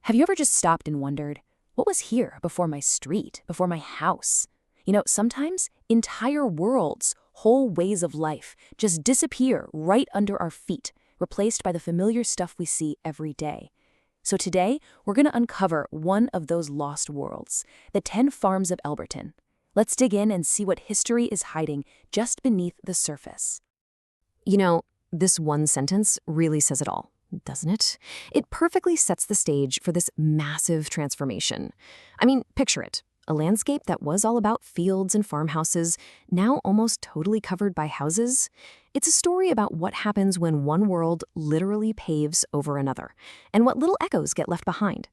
Have you ever just stopped and wondered, what was here before my street, before my house? Sometimes entire worlds, whole ways of life, just disappear right under our feet, replaced by the familiar stuff we see every day. So today, we're going to uncover one of those lost worlds, the 10 Farms of Elburton. Let's dig in and see what history is hiding just beneath the surface. This one sentence really says it all, doesn't it? It perfectly sets the stage for this massive transformation. Picture it. A landscape that was all about fields and farmhouses, now almost totally covered by houses. It's a story about what happens when one world literally paves over another, and what little echoes get left behind.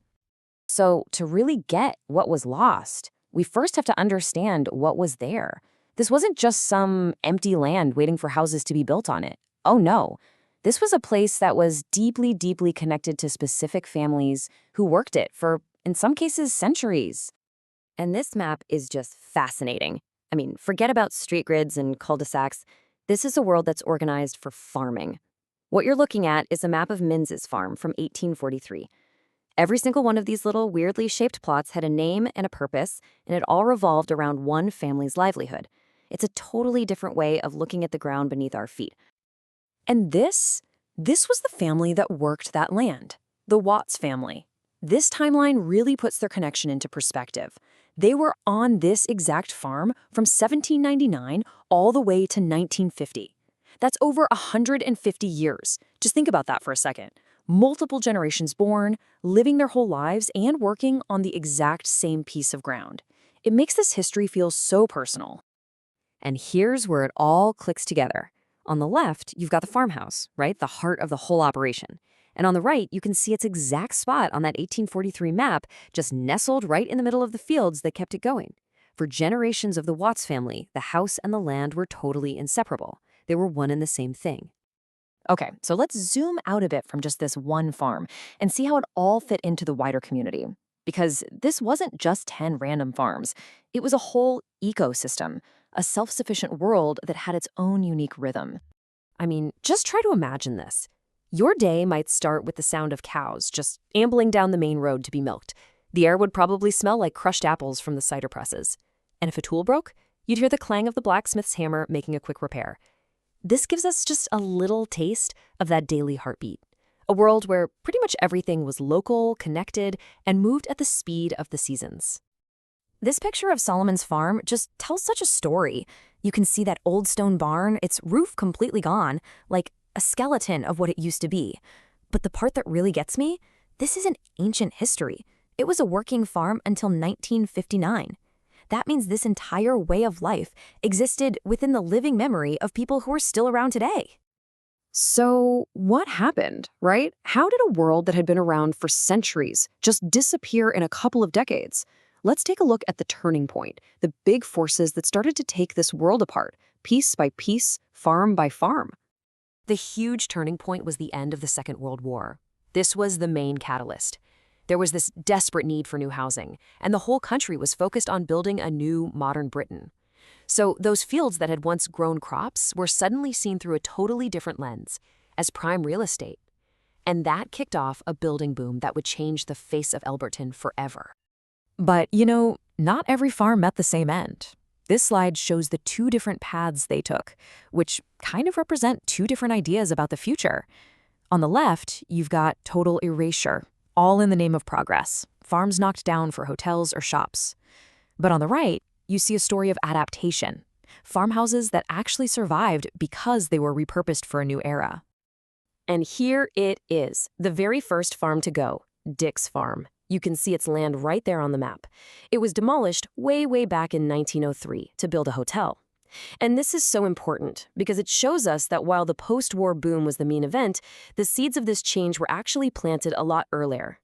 So to really get what was lost, we first have to understand what was there. This wasn't just some empty land waiting for houses to be built on it. Oh no. This was a place that was deeply, deeply connected to specific families who worked it for, in some cases, centuries. And this map is just fascinating. Forget about street grids and cul-de-sacs. This is a world that's organized for farming. What you're looking at is a map of Minz's farm from 1843. Every single one of these little weirdly shaped plots had a name and a purpose, and it all revolved around one family's livelihood. It's a totally different way of looking at the ground beneath our feet. And this was the family that worked that land, the Watts family. This timeline really puts their connection into perspective. They were on this exact farm from 1799 all the way to 1950. That's over 150 years. Just think about that for a second. Multiple generations born, living their whole lives, and working on the exact same piece of ground. It makes this history feel so personal. And here's where it all clicks together. On the left, you've got the farmhouse, right? The heart of the whole operation. And on the right, you can see its exact spot on that 1843 map, just nestled right in the middle of the fields that kept it going. For generations of the Watts family, the house and the land were totally inseparable. They were one and the same thing. Okay, so let's zoom out a bit from just this one farm and see how it all fit into the wider community. Because this wasn't just 10 random farms. It was a whole ecosystem, a self-sufficient world that had its own unique rhythm. Just try to imagine this. Your day might start with the sound of cows just ambling down the main road to be milked. The air would probably smell like crushed apples from the cider presses. And if a tool broke, you'd hear the clang of the blacksmith's hammer making a quick repair. This gives us just a little taste of that daily heartbeat. A world where pretty much everything was local, connected, and moved at the speed of the seasons. This picture of Solomon's farm just tells such a story. You can see that old stone barn, its roof completely gone, like a skeleton of what it used to be. But the part that really gets me, this isn't ancient history. It was a working farm until 1959. That means this entire way of life existed within the living memory of people who are still around today. So what happened, right? How did a world that had been around for centuries just disappear in a couple of decades? Let's take a look at the turning point, the big forces that started to take this world apart, piece by piece, farm by farm. The huge turning point was the end of the Second World War. This was the main catalyst. There was this desperate need for new housing, and the whole country was focused on building a new, modern Britain. So those fields that had once grown crops were suddenly seen through a totally different lens, as prime real estate. And that kicked off a building boom that would change the face of Elburton forever. But, not every farm met the same end. This slide shows the two different paths they took, which kind of represent two different ideas about the future. On the left, you've got total erasure, all in the name of progress, farms knocked down for hotels or shops. But on the right, you see a story of adaptation, farmhouses that actually survived because they were repurposed for a new era. And here it is, the very first farm to go, Dick's Farm. You can see its land right there on the map. It was demolished way, way back in 1903 to build a hotel. And this is so important because it shows us that while the post-war boom was the main event, the seeds of this change were actually planted a lot earlier.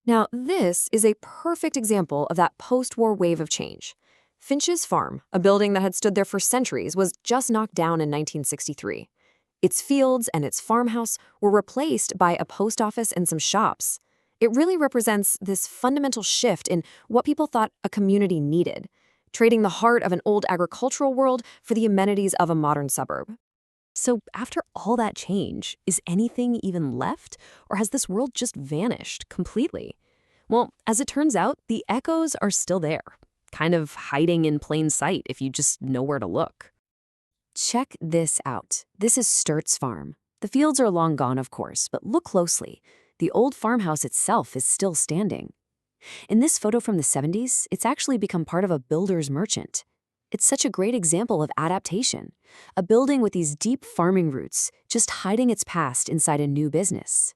Now, this is a perfect example of that post-war wave of change. Finch's Farm, a building that had stood there for centuries, was just knocked down in 1963. Its fields and its farmhouse were replaced by a post office and some shops. It really represents this fundamental shift in what people thought a community needed, trading the heart of an old agricultural world for the amenities of a modern suburb. So after all that change, is anything even left? Or has this world just vanished completely? Well, as it turns out, the echoes are still there, kind of hiding in plain sight if you just know where to look. Check this out. This is Sturt's farm. The fields are long gone, of course, but look closely. The old farmhouse itself is still standing. In this photo from the 70s, it's actually become part of a builder's merchant. It's such a great example of adaptation. A building with these deep farming roots, just hiding its past inside a new business.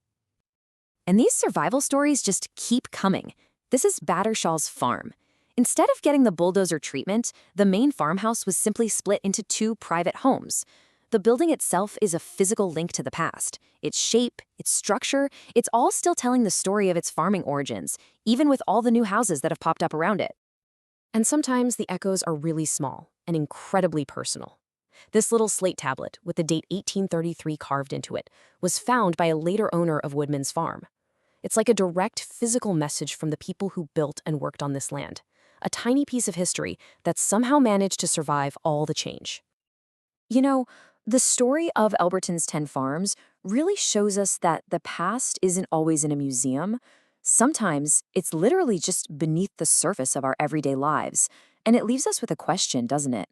And these survival stories just keep coming. This is Battershaw's farm. Instead of getting the bulldozer treatment, the main farmhouse was simply split into 2 private homes. The building itself is a physical link to the past. Its shape, its structure, it's all still telling the story of its farming origins, even with all the new houses that have popped up around it. And sometimes the echoes are really small and incredibly personal. This little slate tablet, with the date 1833 carved into it, was found by a later owner of Woodman's farm. It's like a direct physical message from the people who built and worked on this land. A tiny piece of history that somehow managed to survive all the change. You know, the story of Elburton's 10 Farms really shows us that the past isn't always in a museum. Sometimes it's literally just beneath the surface of our everyday lives, and it leaves us with a question, doesn't it?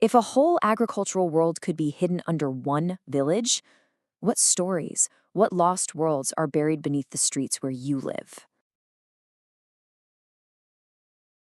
If a whole agricultural world could be hidden under one village, what stories, what lost worlds are buried beneath the streets where you live?